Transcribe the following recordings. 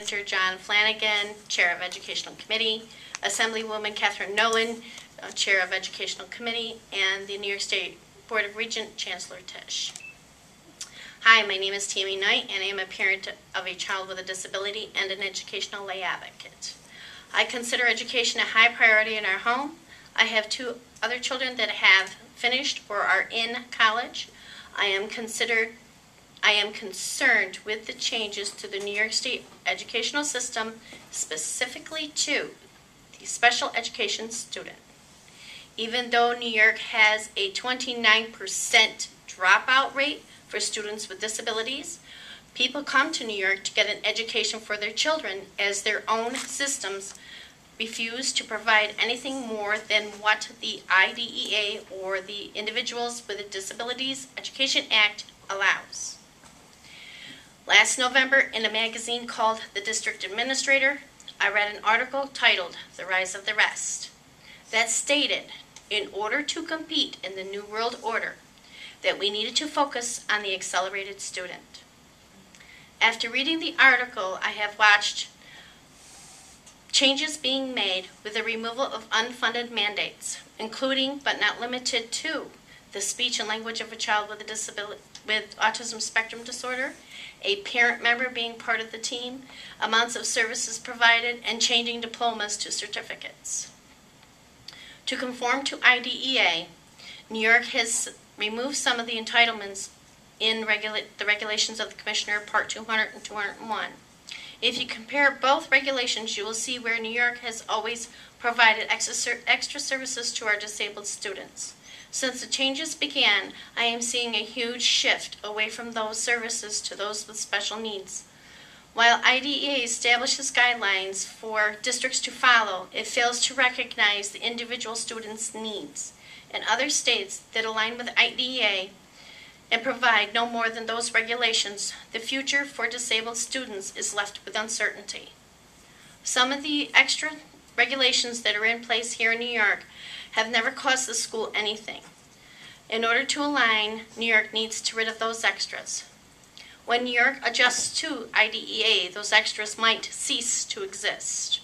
Manager John Flanagan, Chair of Educational Committee, Assemblywoman Catherine Nolan, Chair of Educational Committee, and the New York State Board of Regents, Chancellor Tisch. Hi, my name is Tammie Knight, and I am a parent of a child with a disability and an educational lay advocate. I consider education a high priority in our home. I have 2 other children that have finished or are in college. I am concerned with the changes to the New York State educational system, specifically to the special education student. Even though New York has a 29% dropout rate for students with disabilities, people come to New York to get an education for their children, as their own systems refuse to provide anything more than what the IDEA, or the Individuals with Disabilities Education Act, allows. Last November, in a magazine called The District Administrator, I read an article titled "The Rise of the Rest" that stated, in order to compete in the New World Order, that we needed to focus on the accelerated student. After reading the article, I have watched changes being made with the removal of unfunded mandates, including but not limited to the speech and language of a child with a disability, with autism spectrum disorder, a parent member being part of the team, amounts of services provided, and changing diplomas to certificates. To conform to IDEA, New York has removed some of the entitlements in the regulations of the Commissioner, Part 200 and 201. If you compare both regulations, you will see where New York has always provided extra services to our disabled students. Since the changes began, I am seeing a huge shift away from those services to those with special needs. While IDEA establishes guidelines for districts to follow, it fails to recognize the individual student's needs. In other states that align with IDEA and provide no more than those regulations, the future for disabled students is left with uncertainty. Some of the extra regulations that are in place here in New York have never cost the school anything. In order to align, New York needs to rid of those extras. When New York adjusts to IDEA, those extras might cease to exist.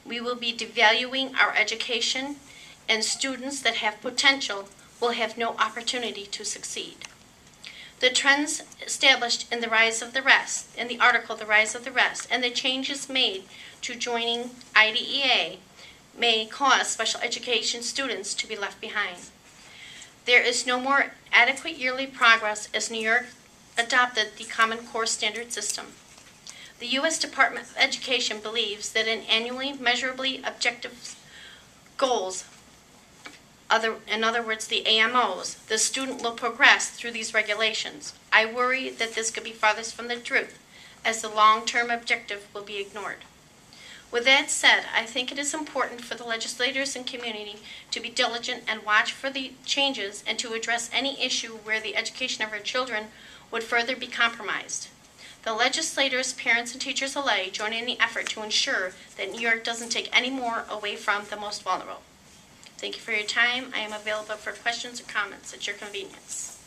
We will be devaluing our education, and students that have potential will have no opportunity to succeed. The trends established in The Rise of the Rest, in the article The Rise of the Rest, and the changes made to joining IDEA may cause special education students to be left behind. There is no more adequate yearly progress as New York adopted the Common Core Standard System. The U.S. Department of Education believes that in annually measurably objective goals, in other words, the AMOs, the student will progress through these regulations. I worry that this could be farthest from the truth, as the long-term objective will be ignored. With that said, I think it is important for the legislators and community to be diligent and watch for the changes and to address any issue where the education of our children would further be compromised. The legislators, parents, and teachers alike join in the effort to ensure that New York doesn't take any more away from the most vulnerable. Thank you for your time. I am available for questions or comments at your convenience.